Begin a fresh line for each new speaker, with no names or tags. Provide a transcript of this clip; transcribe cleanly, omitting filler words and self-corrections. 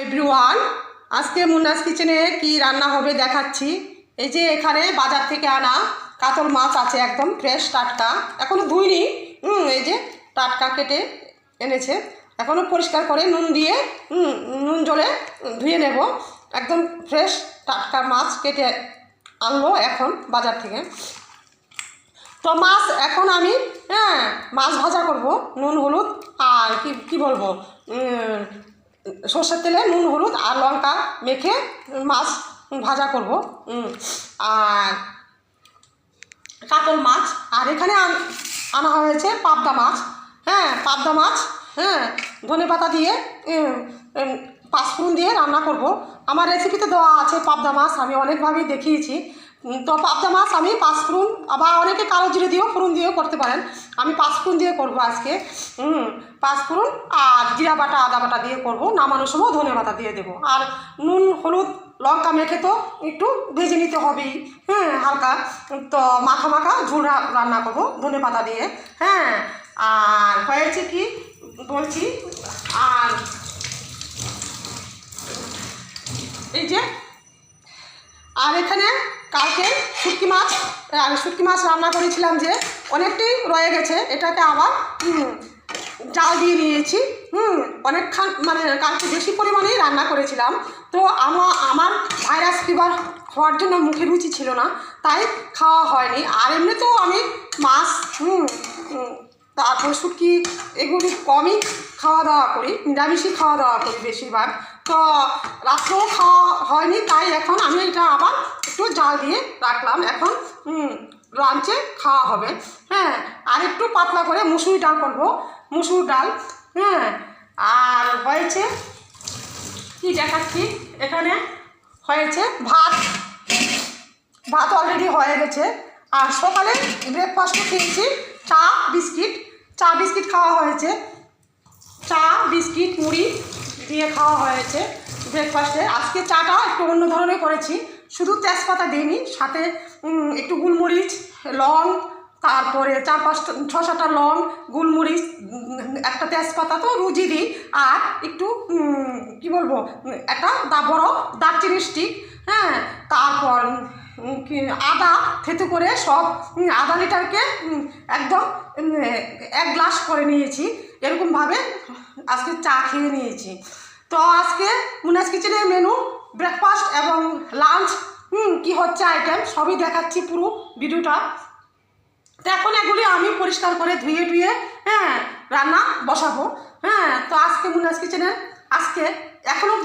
Everyone, আজকে মুন্নাস কিচেনে কি রান্না হবে দেখাচ্ছি। এই যে এখানে বাজার থেকে আনা কাতল মাছ আছে, একদম ফ্রেশ টাটকা, এখনো ধুইনি। এই যে টাটকা কেটে এনেছে, এখনো পরিষ্কার করে নুন দিয়ে নুন জলে ধুয়ে নেব। একদম ফ্রেশ টাটকা মাছ কেটে আনলো এখন বাজার থেকে। তো মাছ এখন আমি মাছ ভাজা করব, নুন হলুদ আর কি বলবো, সর্ষের তেলে নুন হলুদ আর লঙ্কা মেখে মাছ ভাজা করব। আর কাতল মাছ, আর এখানে আনা হয়েছে পাবদা মাছ। পাবদা মাছ ধনে পাতা দিয়ে পাঁচফোড়ন দিয়ে রান্না করব। আমার রেসিপিতে দেওয়া আছে পাবদা মাছ, আমি অনেকভাবেই দেখিয়েছি। তো পাবদা মাছ আমি পাঁচফোড়ন, আবার অনেকে কালো জিরে দিয়েও ফোড়ন দিয়েও করতে পারেন, আমি পাঁচফোড়ন দিয়ে করব আজকে। পাঁচফোড়ন আর জিরা বাটা আদা বাটা দিয়ে করব, নামানোর সময় ধনে পাতা দিয়ে দেবো। আর নুন হলুদ লঙ্কা মেখে তো একটু ভেজে নিতে হবেই, হালকা। তো মাখা মাখা ঝোল রান্না করবো ধনে পাতা দিয়ে। আর হয়েছে কি বলছি, আর এই যে আর এখানে কালকে শুটকি মাছ রান্না করেছিলাম, যে অনেকটাই রয়ে গেছে, এটাকে আবার জাল দিয়ে নিয়েছি। অনেকক্ষণ মানে কালকে বেশি পরিমাণেই রান্না করেছিলাম। তো আমার ভাইরাস ফিভার হওয়ার জন্য মুখে রুচি ছিল না, তাই খাওয়া হয়নি। আর এমনিতেও আমি মাছ তারপর শুটকি এগুলি কমই খাওয়া দাওয়া করি, নিরামিষই খাওয়া দাওয়া করি বেশিরভাগ। তো রাত্রেও খাওয়া হয়নি, তাই এখন আমি এটা আবার একটু জাল দিয়ে রাখলাম। এখন লাঞ্চে খাওয়া হবে। আর একটু পাতলা করে মুসুর ডাল করবো, মুসুর ডাল। আর হয়েছে কি দেখাচ্ছি, এখানে হয়েছে ভাত অলরেডি হয়ে গেছে। আর সকালে ব্রেকফাস্টে খেয়েছি চা বিস্কিট খাওয়া হয়েছে। চা বিস্কিট মুড়ি দিয়ে খাওয়া হয়েছে ব্রেকফাস্টে। আজকে চাটা একটু অন্য ধরনের করেছি, শুধু তেজপাতা দিইনি, সাথে একটু গোলমরিচ, লং, তারপরে 4-5-6-7টা লং, গোলমরিচ, একটা তেজপাতা তো রুজি দিই, আর একটু কি বলবো, একটা বড় দারচিনি স্টিক, তারপর আদা থেতু করে সব আধা লিটারকে একদম 1 গ্লাস করে নিয়েছি। এরকমভাবে আজকে চা খেয়ে নিয়েছি। তো আজকে মুন্নাস কিচেনের মেনু, ব্রেকফাস্ট এবং লাঞ্চ কি হচ্ছে আইটেম সবই দেখাচ্ছি পুরো ভিডিওটা। তো এখন এগুলি আমি পরিষ্কার করে ধুয়ে রান্না বসাবো। তো আজকে মুন্নাস কিচেনের আজকে এখনও